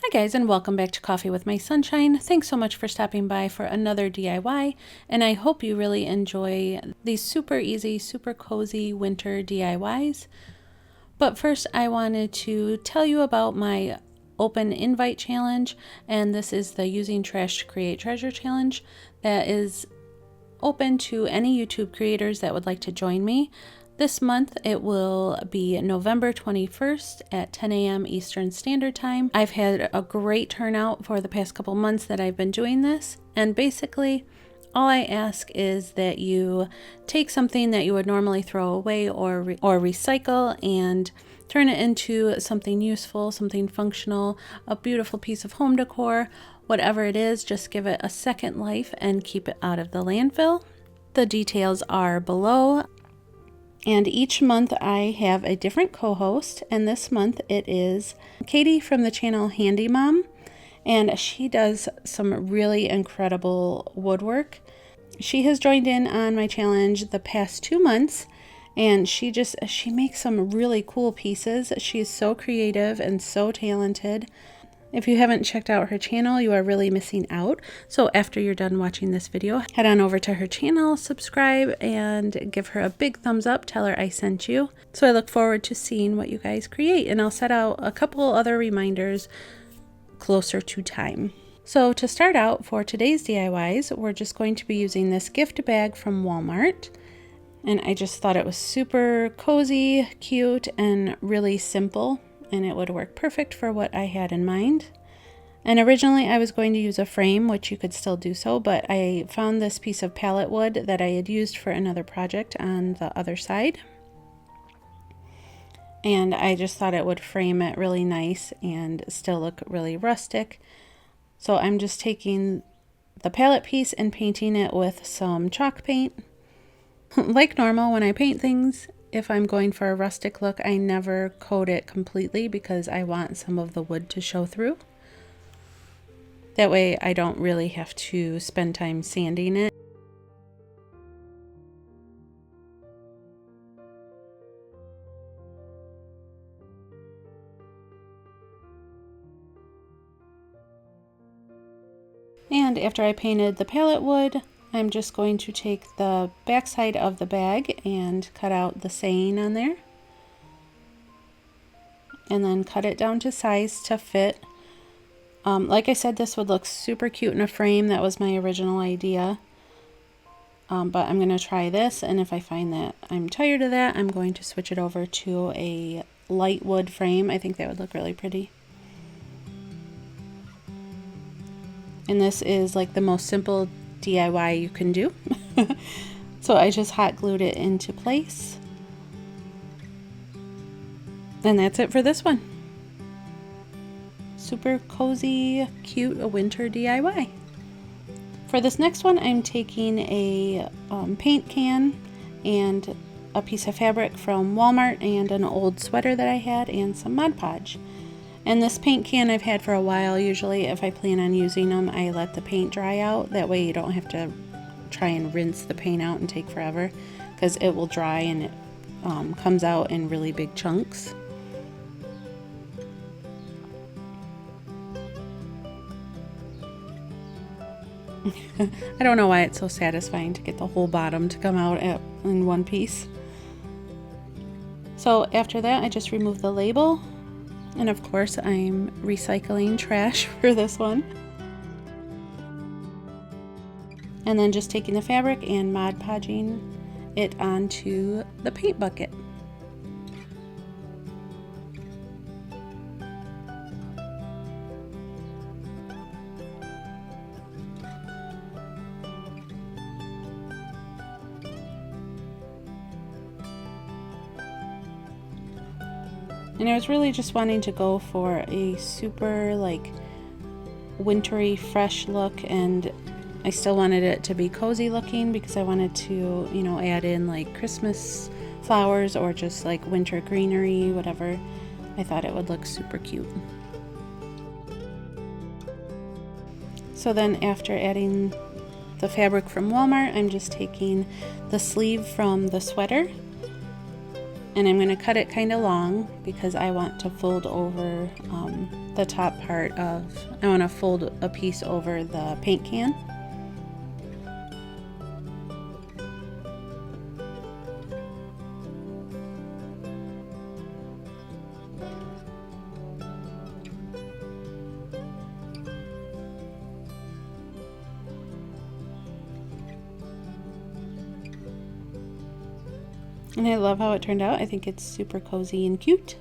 Hi guys, and welcome back to Coffee with My Sunshine. Thanks so much for stopping by for another DIY, and I hope you really enjoy these super easy, super cozy winter DIYs. But first I wanted to tell you about my open invite challenge, and this is the Using Trash to Create Treasure challenge that is open to any YouTube creators that would like to join me. This month it will be November 21st at 10 a.m. Eastern Standard Time. I've had a great turnout for the past couple months that I've been doing this, and basically all I ask is that you take something that you would normally throw away or recycle and turn it into something useful, something functional, a beautiful piece of home decor, whatever it is. Just give it a second life and keep it out of the landfill. The details are below. And each month I have a different co-host, and this month it is Katie from the channel Handy Mom, and she does some really incredible woodwork. She has joined in on my challenge the past 2 months, and she makes some really cool pieces. She's so creative and so talented. If you haven't checked out her channel, you are really missing out. So after you're done watching this video, head on over to her channel, subscribe, and give her a big thumbs up. Tell her I sent you. So I look forward to seeing what you guys create, and I'll set out a couple other reminders closer to time. So to start out for today's DIYs, we're just going to be using this gift bag from Walmart. And I just thought it was super cozy, cute, and really simple, and it would work perfect for what I had in mind. And originally I was going to use a frame, which you could still do so, but I found this piece of pallet wood that I had used for another project on the other side. And I just thought it would frame it really nice and still look really rustic. So I'm just taking the pallet piece and painting it with some chalk paint. Like normal, when I paint things, if I'm going for a rustic look, I never coat it completely because I want some of the wood to show through. That way I don't really have to spend time sanding it. And after I painted the pallet wood, I'm just going to take the back side of the bag and cut out the saying on there. And then cut it down to size to fit. Like I said, this would look super cute in a frame. That was my original idea. But I'm going to try this, and if I find that I'm tired of that, I'm going to switch it over to a light wood frame. I think that would look really pretty. And this is like the most simple DIY you can do. So I just hot glued it into place. And that's it for this one. Super cozy, cute, a winter DIY. For this next one, I'm taking a paint can and a piece of fabric from Walmart and an old sweater that I had and some Mod Podge. And this paint can I've had for a while. Usually if I plan on using them, I let the paint dry out. That way you don't have to try and rinse the paint out and take forever, because it will dry and it comes out in really big chunks. I don't know why it's so satisfying to get the whole bottom to come out in one piece. So after that, I just remove the label. And of course, I'm recycling trash for this one. And then just taking the fabric and Mod Podging it onto the paint bucket. And I was really just wanting to go for a super like wintry, fresh look, and I still wanted it to be cozy looking because I wanted to, you know, add in like Christmas flowers or just like winter greenery, whatever. I thought it would look super cute. So then after adding the fabric from Walmart, I'm just taking the sleeve from the sweater and I'm going to cut it kind of long because I want to fold over the top part of, I want to fold a piece over the paint can. And I love how it turned out. I think it's super cozy and cute.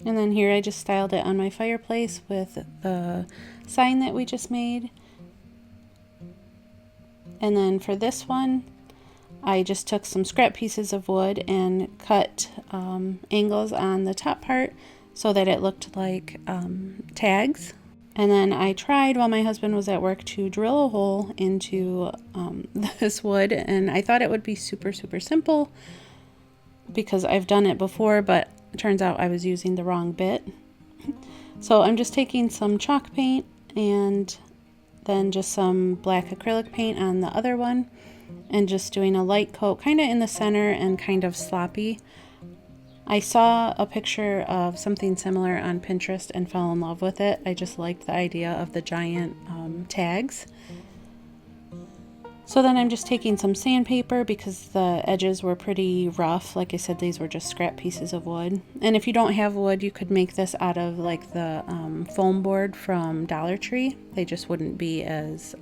And then here I just styled it on my fireplace with the sign that we just made. And then for this one, I just took some scrap pieces of wood and cut angles on the top part so that it looked like tags. And then I tried while my husband was at work to drill a hole into this wood, and I thought it would be super simple because I've done it before, but it turns out I was using the wrong bit. So I'm just taking some chalk paint and then just some black acrylic paint on the other one and just doing a light coat kind of in the center and kind of sloppy. I saw a picture of something similar on Pinterest and fell in love with it. I just liked the idea of the giant tags. So then I'm just taking some sandpaper because the edges were pretty rough. Like I said, these were just scrap pieces of wood. And if you don't have wood, you could make this out of like the foam board from Dollar Tree. They just wouldn't be as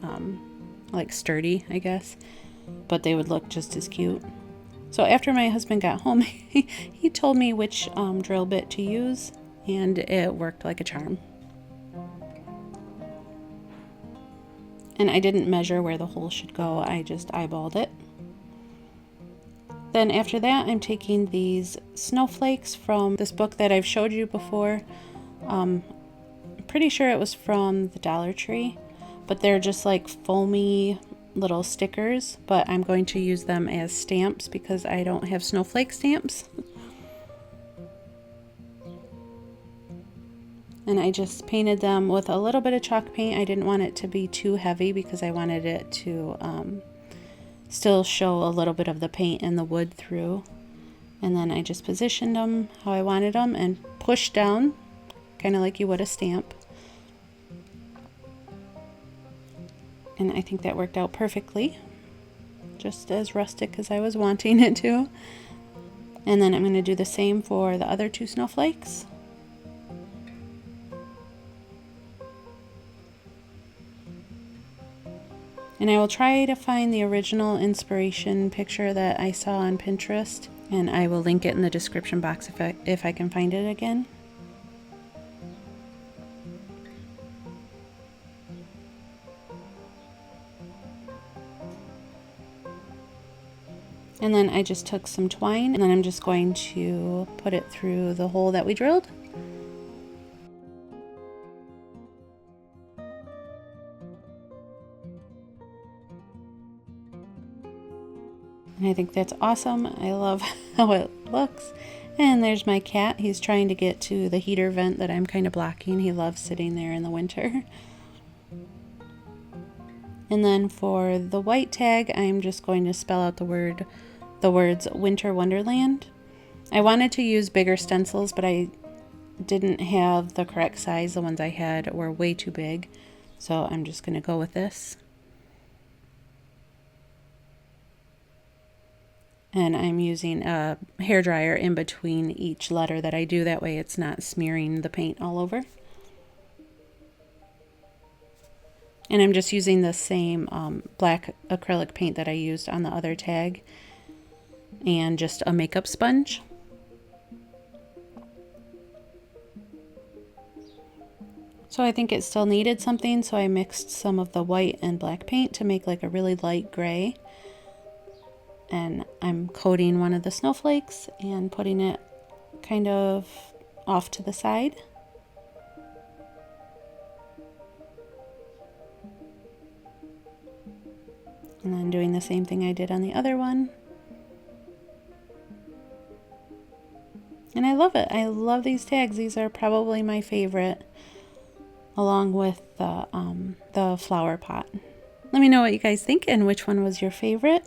like sturdy, I guess, but they would look just as cute. So after my husband got home, he told me which drill bit to use, and it worked like a charm. And I didn't measure where the hole should go, I just eyeballed it. Then after that, I'm taking these snowflakes from this book that I've showed you before. I'm pretty sure it was from the Dollar Tree, but they're just like foamy little stickers, but I'm going to use them as stamps because I don't have snowflake stamps. And I just painted them with a little bit of chalk paint. I didn't want it to be too heavy because I wanted it to still show a little bit of the paint and the wood through. And then I just positioned them how I wanted them and pushed down, kind of like you would a stamp. And I think that worked out perfectly, just as rustic as I was wanting it to. And then I'm going to do the same for the other two snowflakes. And I will try to find the original inspiration picture that I saw on Pinterest, and I will link it in the description box if I can find it again. And then I just took some twine and then I'm just going to put it through the hole that we drilled. And I think that's awesome. I love how it looks. And there's my cat. He's trying to get to the heater vent that I'm kind of blocking. He loves sitting there in the winter. And then for the white tag, I'm just going to spell out the words Winter Wonderland. I wanted to use bigger stencils, but I didn't have the correct size. The ones I had were way too big. So I'm just going to go with this. And I'm using a hairdryer in between each letter that I do. That way it's not smearing the paint all over. And I'm just using the same black acrylic paint that I used on the other tag. And just a makeup sponge. So I think it still needed something, so I mixed some of the white and black paint to make like a really light gray. And I'm coating one of the snowflakes and putting it kind of off to the side. And then doing the same thing I did on the other one. And I love it. I love these tags. These are probably my favorite, along with the flower pot. Let me know what you guys think and which one was your favorite.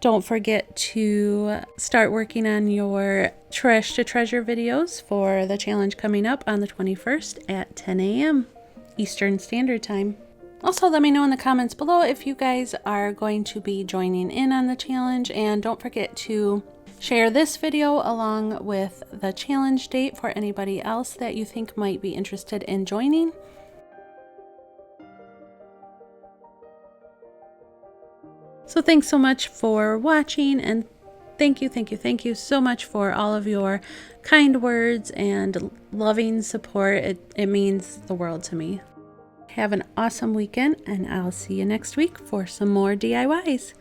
Don't forget to start working on your Trash to Treasure videos for the challenge coming up on the 21st at 10 a.m. Eastern Standard Time. Also, let me know in the comments below if you guys are going to be joining in on the challenge, and don't forget to share this video along with the challenge date for anybody else that you think might be interested in joining. So thanks so much for watching, and thank you so much for all of your kind words and loving support. It means the world to me. Have an awesome weekend, and I'll see you next week for some more DIYs.